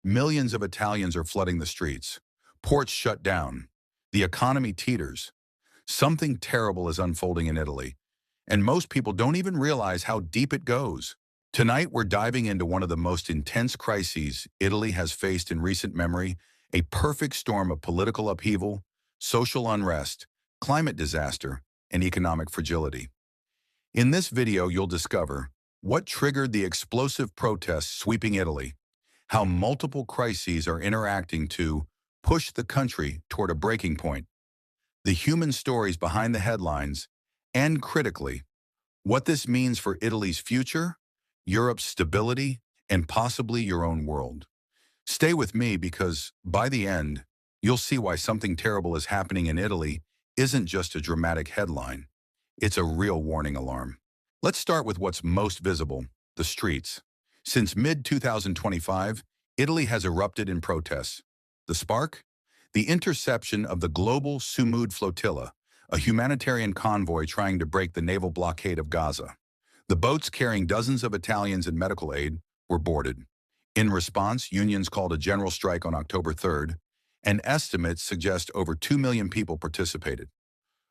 Millions of Italians are flooding the streets. Ports shut down. The economy teeters. Something terrible is unfolding in Italy, and most people don't even realize how deep it goes. Tonight, we're diving into one of the most intense crises Italy has faced in recent memory, a perfect storm of political upheaval, social unrest, climate disaster, and economic fragility. In this video, you'll discover what triggered the explosive protests sweeping Italy, how multiple crises are interacting to push the country toward a breaking point, the human stories behind the headlines, and critically, what this means for Italy's future, Europe's stability, and possibly your own world. Stay with me because, by the end, you'll see why something terrible is happening in Italy isn't just a dramatic headline. It's a real warning alarm. Let's start with what's most visible, the streets. Since mid-2025, Italy has erupted in protests. The spark? The interception of the global Sumud flotilla, a humanitarian convoy trying to break the naval blockade of Gaza. The boats carrying dozens of Italians and medical aid were boarded. In response, unions called a general strike on October 3rd, and estimates suggest over 2 million people participated.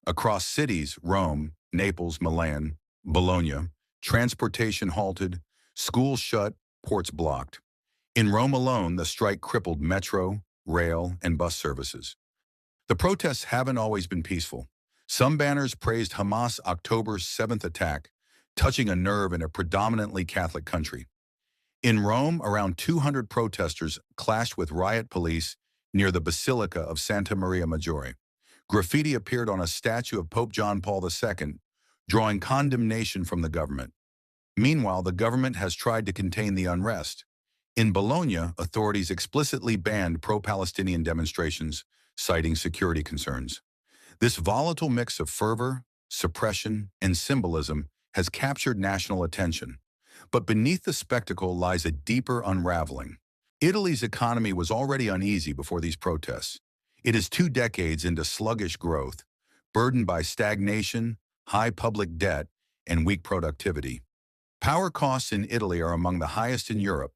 Across cities, Rome, Naples, Milan, Bologna, transportation halted, schools shut, ports blocked. In Rome alone, the strike crippled metro, rail, and bus services. The protests haven't always been peaceful. Some banners praised Hamas' October 7th attack, touching a nerve in a predominantly Catholic country. In Rome, around 200 protesters clashed with riot police near the Basilica of Santa Maria Maggiore. Graffiti appeared on a statue of Pope John Paul II, drawing condemnation from the government. Meanwhile, the government has tried to contain the unrest. In Bologna, authorities explicitly banned pro-Palestinian demonstrations, citing security concerns. This volatile mix of fervor, suppression, and symbolism has captured national attention. But beneath the spectacle lies a deeper unraveling. Italy's economy was already uneasy before these protests. It is 2 decades into sluggish growth, burdened by stagnation, high public debt, and weak productivity. Power costs in Italy are among the highest in Europe,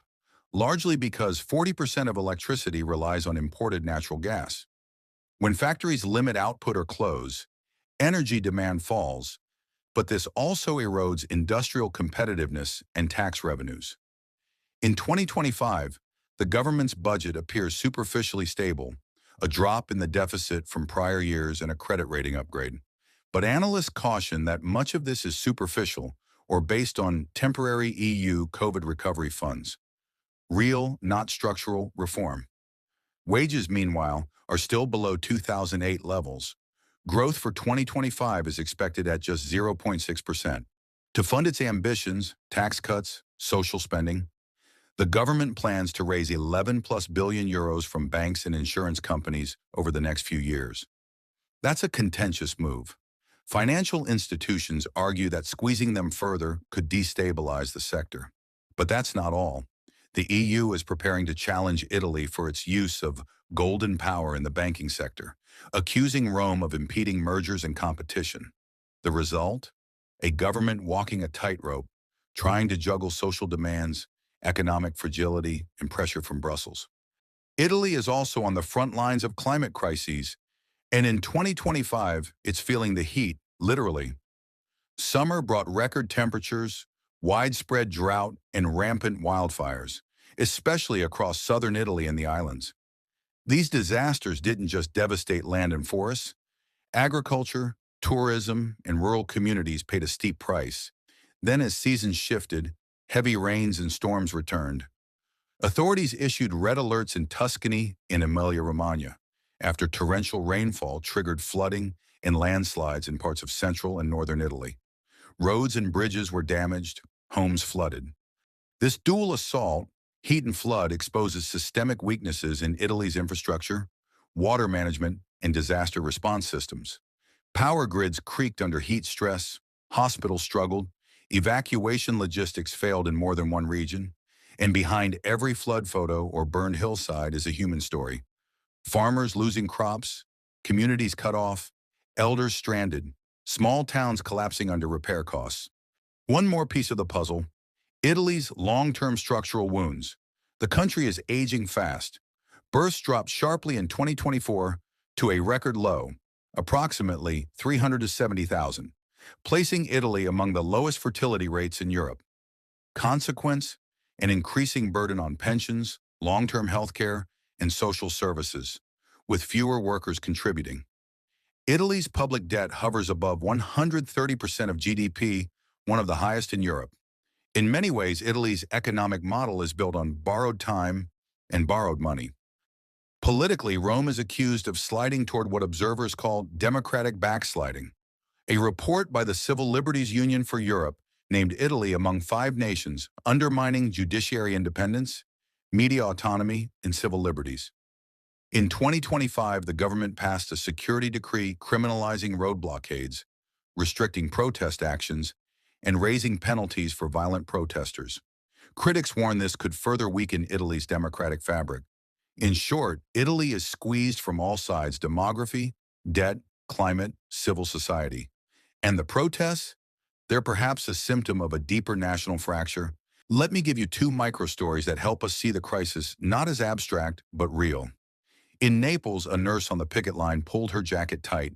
largely because 40% of electricity relies on imported natural gas. When factories limit output or close, energy demand falls, but this also erodes industrial competitiveness and tax revenues. In 2025, the government's budget appears superficially stable, a drop in the deficit from prior years and a credit rating upgrade. But analysts caution that much of this is superficial or based on temporary EU COVID recovery funds. Real, not structural, reform. Wages, meanwhile, are still below 2008 levels. Growth for 2025 is expected at just 0.6%. To fund its ambitions, tax cuts, social spending, the government plans to raise 11 plus billion euros from banks and insurance companies over the next few years. That's a contentious move. Financial institutions argue that squeezing them further could destabilize the sector. But that's not all. The EU is preparing to challenge Italy for its use of golden power in the banking sector, accusing Rome of impeding mergers and competition. The result? A government walking a tightrope, trying to juggle social demands, economic fragility, and pressure from Brussels. Italy is also on the front lines of climate crises, and in 2025, it's feeling the heat, literally. Summer brought record temperatures, widespread drought, and rampant wildfires, especially across southern Italy and the islands. These disasters didn't just devastate land and forests. Agriculture, tourism, and rural communities paid a steep price. Then as seasons shifted, heavy rains and storms returned. Authorities issued red alerts in Tuscany and Emilia-Romagna after torrential rainfall triggered flooding and landslides in parts of central and northern Italy. Roads and bridges were damaged, homes flooded. This dual assault, heat and flood, exposes systemic weaknesses in Italy's infrastructure, water management, and disaster response systems. Power grids creaked under heat stress, hospitals struggled, evacuation logistics failed in more than one region, and behind every flood photo or burned hillside is a human story. Farmers losing crops, communities cut off, elders stranded, small towns collapsing under repair costs. One more piece of the puzzle: Italy's long-term structural wounds. The country is aging fast. Births dropped sharply in 2024 to a record low, approximately 370,000, placing Italy among the lowest fertility rates in Europe. Consequence, an increasing burden on pensions, long-term health care, and social services, with fewer workers contributing. Italy's public debt hovers above 130% of GDP, one of the highest in Europe. In many ways, Italy's economic model is built on borrowed time and borrowed money. Politically, Rome is accused of sliding toward what observers call democratic backsliding. A report by the Civil Liberties Union for Europe named Italy among 5 nations undermining judiciary independence, media autonomy, and civil liberties. In 2025, the government passed a security decree criminalizing road blockades, restricting protest actions, and raising penalties for violent protesters. Critics warn this could further weaken Italy's democratic fabric. In short, Italy is squeezed from all sides: demography, debt, climate, civil society. And the protests? They're perhaps a symptom of a deeper national fracture. Let me give you 2 micro-stories that help us see the crisis not as abstract, but real. In Naples, a nurse on the picket line pulled her jacket tight.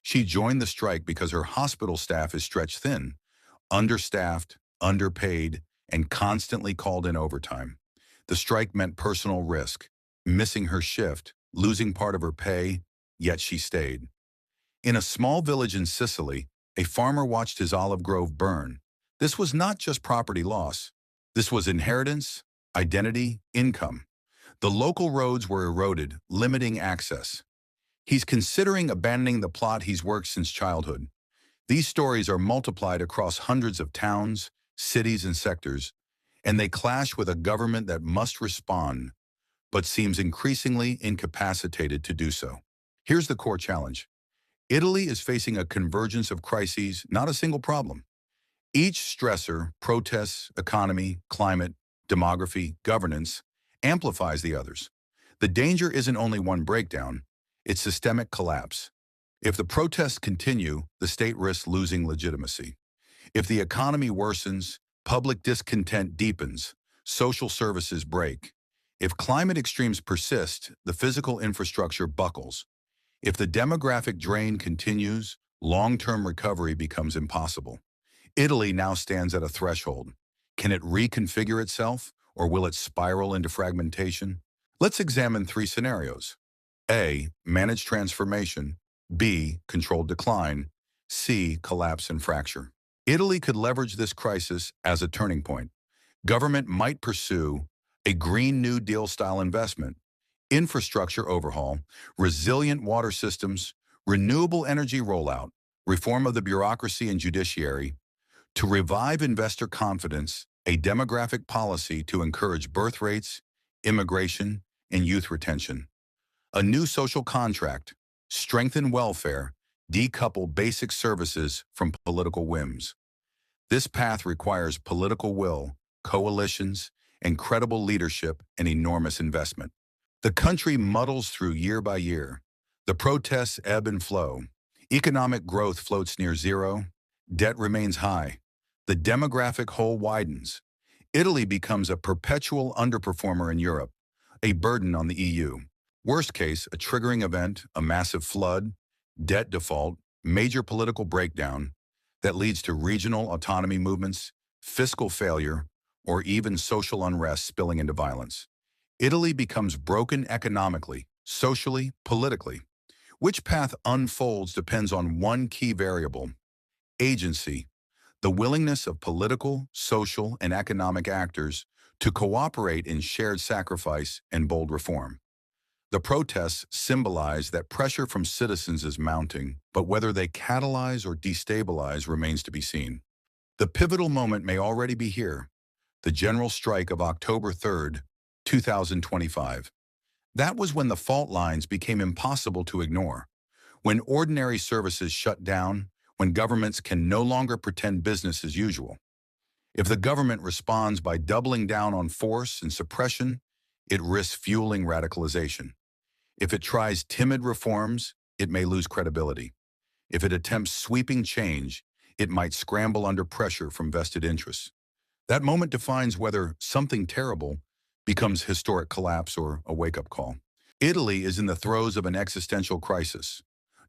She joined the strike because her hospital staff is stretched thin, understaffed, underpaid, and constantly called in overtime. The strike meant personal risk, missing her shift, losing part of her pay, yet she stayed. In a small village in Sicily, a farmer watched his olive grove burn. This was not just property loss. This was inheritance, identity, income. The local roads were eroded, limiting access. He's considering abandoning the plot he's worked since childhood. These stories are multiplied across hundreds of towns, cities, and sectors, and they clash with a government that must respond, but seems increasingly incapacitated to do so. Here's the core challenge. Italy is facing a convergence of crises, not a single problem. Each stressor, protests, economy, climate, demography, governance, amplifies the others. The danger isn't only one breakdown, it's systemic collapse. If the protests continue, the state risks losing legitimacy. If the economy worsens, public discontent deepens, social services break. If climate extremes persist, the physical infrastructure buckles. If the demographic drain continues, long-term recovery becomes impossible. Italy now stands at a threshold. Can it reconfigure itself, or will it spiral into fragmentation? Let's examine 3 scenarios. A. Managed transformation. B. Controlled decline. C. Collapse and fracture. Italy could leverage this crisis as a turning point. Government might pursue a Green New Deal-style investment, infrastructure overhaul, resilient water systems, renewable energy rollout, reform of the bureaucracy and judiciary, to revive investor confidence, a demographic policy to encourage birth rates, immigration, and youth retention. A new social contract, strengthen welfare, decouple basic services from political whims. This path requires political will, coalitions, and credible leadership and enormous investment. The country muddles through year by year. The protests ebb and flow. Economic growth floats near zero. Debt remains high. The demographic hole widens. Italy becomes a perpetual underperformer in Europe, a burden on the EU. Worst case, a triggering event, a massive flood, debt default, major political breakdown that leads to regional autonomy movements, fiscal failure, or even social unrest spilling into violence. Italy becomes broken economically, socially, politically. Which path unfolds depends on one key variable: agency, the willingness of political, social, and economic actors to cooperate in shared sacrifice and bold reform. The protests symbolize that pressure from citizens is mounting, but whether they catalyze or destabilize remains to be seen. The pivotal moment may already be here: the general strike of October 3rd, 2025. That was when the fault lines became impossible to ignore, when ordinary services shut down, when governments can no longer pretend business as usual. If the government responds by doubling down on force and suppression, it risks fueling radicalization. If it tries timid reforms, it may lose credibility. If it attempts sweeping change, it might scramble under pressure from vested interests. That moment defines whether something terrible becomes historic collapse or a wake-up call. Italy is in the throes of an existential crisis,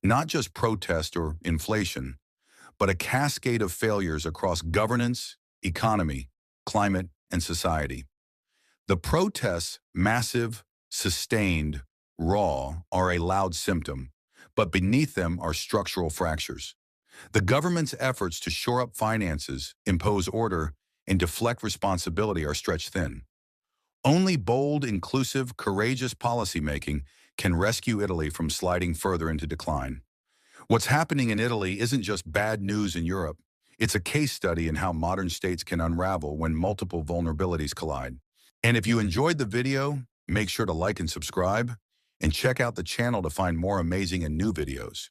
not just protest or inflation, but a cascade of failures across governance, economy, climate, and society. The protests, massive, sustained, raw, are a loud symptom, but beneath them are structural fractures. The government's efforts to shore up finances, impose order, and deflect responsibility are stretched thin. Only bold, inclusive, courageous policymaking can rescue Italy from sliding further into decline. What's happening in Italy isn't just bad news in Europe. It's a case study in how modern states can unravel when multiple vulnerabilities collide. And if you enjoyed the video, make sure to like and subscribe, and check out the channel to find more amazing and new videos.